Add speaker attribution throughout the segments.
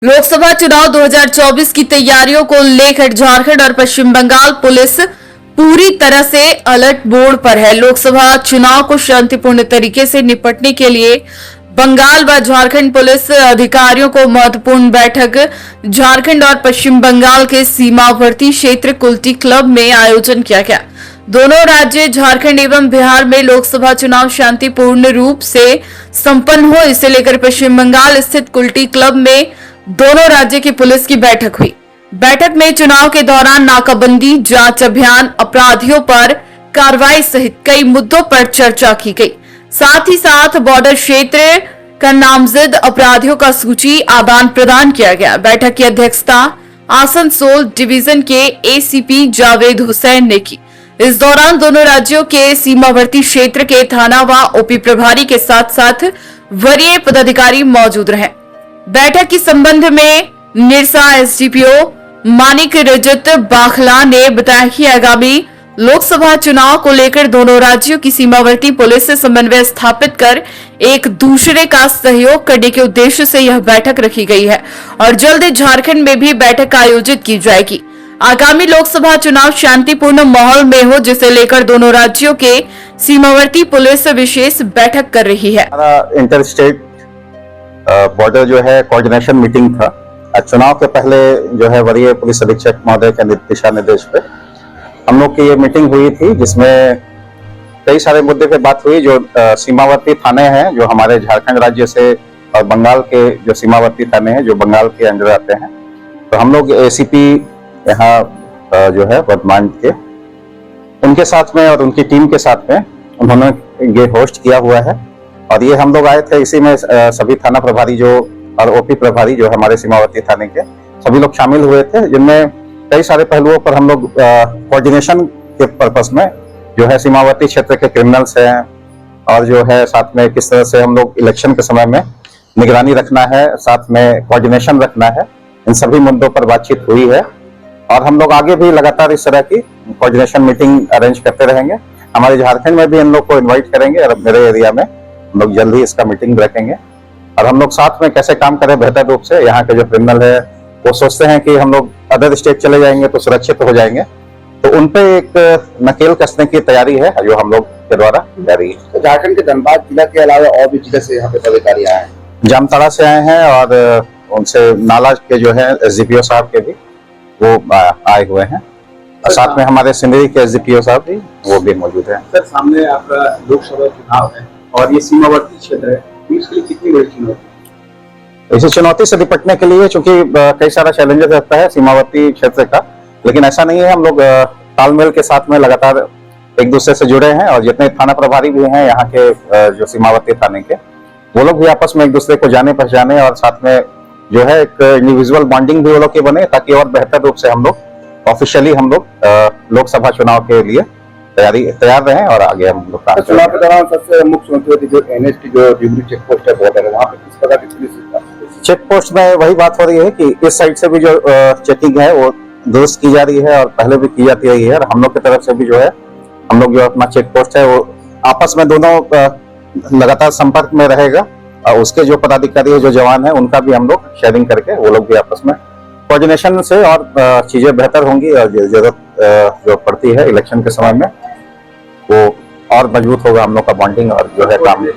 Speaker 1: लोकसभा चुनाव 2024 की तैयारियों को लेकर झारखंड और पश्चिम बंगाल पुलिस पूरी तरह से अलर्ट मोड पर है। लोकसभा चुनाव को शांतिपूर्ण तरीके से निपटने के लिए बंगाल व झारखंड पुलिस अधिकारियों को महत्वपूर्ण बैठक झारखंड और पश्चिम बंगाल के सीमावर्ती क्षेत्र कुल्टी क्लब में आयोजन किया गया। दोनों राज्य झारखंड एवं बिहार में लोकसभा चुनाव शांतिपूर्ण रूप से संपन्न हो, इसे लेकर पश्चिम बंगाल स्थित कुल्टी क्लब में दोनों राज्य की पुलिस की बैठक हुई। बैठक में चुनाव के दौरान नाकाबंदी, जांच अभियान, अपराधियों पर कार्रवाई सहित कई मुद्दों पर चर्चा की गई। साथ ही साथ बॉर्डर क्षेत्र का नामजद अपराधियों का सूची आदान प्रदान किया गया। बैठक की अध्यक्षता आसनसोल डिवीजन के एसीपी जावेद हुसैन ने की। इस दौरान दोनों राज्यों के सीमावर्ती क्षेत्र के थाना व ओपी प्रभारी के साथ साथ वरीय पदाधिकारी मौजूद रहे। बैठक के संबंध में निरसा एसडीपीओ मानिक रजत बाखला ने बताया कि आगामी लोकसभा चुनाव को लेकर दोनों राज्यों की सीमावर्ती पुलिस से समन्वय स्थापित कर एक दूसरे का सहयोग करने के उद्देश्य से यह बैठक रखी गई है और जल्द झारखंड में भी बैठक आयोजित की जाएगी। आगामी लोकसभा चुनाव शांतिपूर्ण माहौल में हो, जिसे लेकर दोनों राज्यों के सीमावर्ती पुलिस विशेष बैठक कर रही है।
Speaker 2: इंटर स्टेट बॉर्डर जो है कोऑर्डिनेशन मीटिंग था। चुनाव के पहले जो है वरीय पुलिस अधीक्षक महोदय के दिशा निर्देश पे हम लोग की ये मीटिंग हुई थी, जिसमें कई सारे मुद्दे पे बात हुई। जो सीमावर्ती थाने हैं जो हमारे झारखंड राज्य से और बंगाल के जो सीमावर्ती थाने हैं जो बंगाल के अंडर आते हैं, तो हम लोग एसीपी यहाँ जो है वर्तमान के उनके साथ में और उनकी टीम के साथ में उन्होंने ये होस्ट किया हुआ है। और ये हम लोग आए थे, इसी में सभी थाना प्रभारी जो और ओपी प्रभारी जो हमारे सीमावर्ती थाने के सभी लोग शामिल हुए थे, जिनमें कई सारे पहलुओं पर हम लोग कोऑर्डिनेशन के पर्पस में जो है सीमावर्ती क्षेत्र के क्रिमिनल्स हैं और जो है साथ में किस तरह से हम लोग इलेक्शन के समय में निगरानी रखना है, साथ में कोऑर्डिनेशन रखना है, इन सभी मुद्दों पर बातचीत हुई है। और हम लोग आगे भी लगातार इस तरह की कोऑर्डिनेशन मीटिंग अरेंज करते रहेंगे। हमारे झारखंड में भी इन लोग को इन्वाइट करेंगे और मेरे एरिया में हम लोग जल्द ही इसका मीटिंग रखेंगे और हम लोग साथ में कैसे काम करें बेहतर रूप से। यहाँ के जो क्रिमिनल है वो सोचते हैं कि हम लोग अदर स्टेट चले जाएंगे तो सुरक्षित हो जाएंगे, तो उनपे एक नकेल कसने की तैयारी है जो हम लोग के द्वारा जारी है।
Speaker 3: तो झारखंड के धनबाद जिला के अलावा और भी जिले से यहाँ पे पदाधिकारी आए हैं।
Speaker 2: जामताड़ा से आए हैं और उनसे नाला के जो है एसडीपीओ साहब के भी वो आए हुए हैं और साथ में हमारे सिंदरी के एसडीपीओ साहब भी वो भी मौजूद है।
Speaker 3: सर, सामने आपका लोकसभा चुनाव है और ये सीमावर्ती क्षेत्र है, इसके लिए कितनी बड़ी चुनौती?
Speaker 2: इसी चुनौती से निपटने के लिए चूंकि कई सारा चैलेंजेस रहता है सीमावर्ती क्षेत्र का, लेकिन ऐसा नहीं है। हम लोग तालमेल के साथ में लगातार एक दूसरे से जुड़े हैं और जितने थाना प्रभारी भी हैं यहाँ के जो सीमावर्ती थाने के, वो लोग भी आपस में एक दूसरे को जाने पहचाने और साथ में जो है एक इंडिविजुअल बॉन्डिंग भी वो लोग की बने, ताकि और बेहतर रूप से हम लोग ऑफिशियली हम लोग लोकसभा चुनाव के लिए तैयार रहे और आगे हम लोग काम
Speaker 3: चुनाव के दौरान सबसे मुख्य चुनौती जो एनएसटी जो डिग्री चेक पोस्ट है बॉर्डर है, वहाँ पे किस प्रकार की पुलिस?
Speaker 2: चेक पोस्ट में वही बात हो रही है कि इस साइड से भी जो चेकिंग है वो दुरुस्त की जा रही है और पहले भी की जाती रही है और हम लोग की तरफ से भी जो है हम लोग जो अपना चेक पोस्ट है वो आपस में दोनों लगातार संपर्क में रहेगा और उसके जो पदाधिकारी है जो जवान है उनका भी हम लोग शेयरिंग करके वो लोग भी आपस में कोऑर्डिनेशन से और चीजें बेहतर होंगी और जरूरत जो पड़ती है इलेक्शन के समय में वो और मजबूत होगा हम लोग का बॉन्डिंग और जो है काम
Speaker 3: चल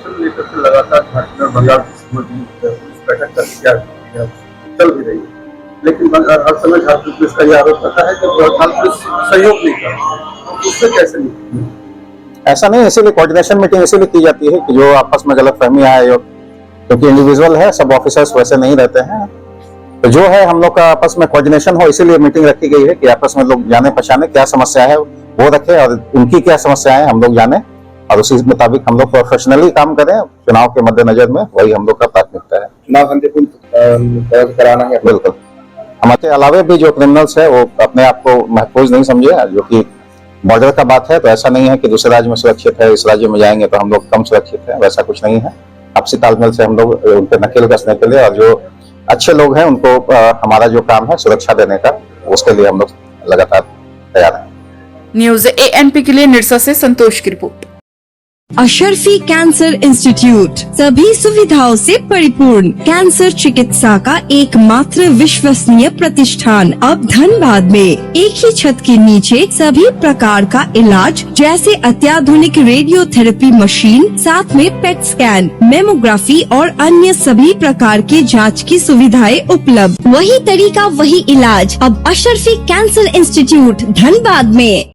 Speaker 3: भी रही है, लेकिन हर समय झारखंड पुलिस का यह आरोप रहता है कि झारखंड पुलिस सहयोग नहीं कर रही, उससे कैसे नहीं?
Speaker 2: ऐसा नहीं, इसीलिए कोऑर्डिनेशन मीटिंग इसीलिए की जाती है कि जो आपस में गलतफहमी आए, क्योंकि इंडिविजुअल है, सब ऑफिसर्स वैसे नहीं रहते हैं, तो जो है हम लोग का आपस में कोऑर्डिनेशन हो, इसीलिए मीटिंग रखी गई है कि आपस में लोग जाने पहचाने क्या समस्या है वो रखे और उनकी क्या समस्या है हम लोग जाने और उसी मुताबिक हम लोग प्रोफेशनली काम करें। चुनाव के मद्देनजर में वही हम लोग का प्राथमिकता है।
Speaker 3: चुनाव शांतिपूर्ण कराना है।
Speaker 2: बिल्कुल। हमारे अलावे भी जो क्रिमिनल्स है वो अपने आप को महफूज नहीं समझे, जो कि बॉर्डर का बात है, तो ऐसा नहीं है कि दूसरे राज्य में सुरक्षित है, इस राज्य में जाएंगे तो हम लोग कम सुरक्षित है, वैसा कुछ नहीं है। आपसी तालमेल से हम लोग उन पर नकेल कसने के लिए और जो अच्छे लोग हैं उनको हमारा जो काम है सुरक्षा देने का, उसके लिए हम लोग लगातार तैयार हैं।
Speaker 1: न्यूज़ एएनपी के लिए निरसा से संतोष की रिपोर्ट।
Speaker 4: अशरफी कैंसर इंस्टीट्यूट सभी सुविधाओं से परिपूर्ण कैंसर चिकित्सा का एकमात्र विश्वसनीय प्रतिष्ठान अब धनबाद में एक ही छत के नीचे सभी प्रकार का इलाज जैसे अत्याधुनिक रेडियोथेरेपी मशीन, साथ में पेट स्कैन, मेमोग्राफी और अन्य सभी प्रकार की जांच की सुविधाएं उपलब्ध। वही तरीका वही इलाज अब अशरफी कैंसर इंस्टीट्यूट धनबाद में।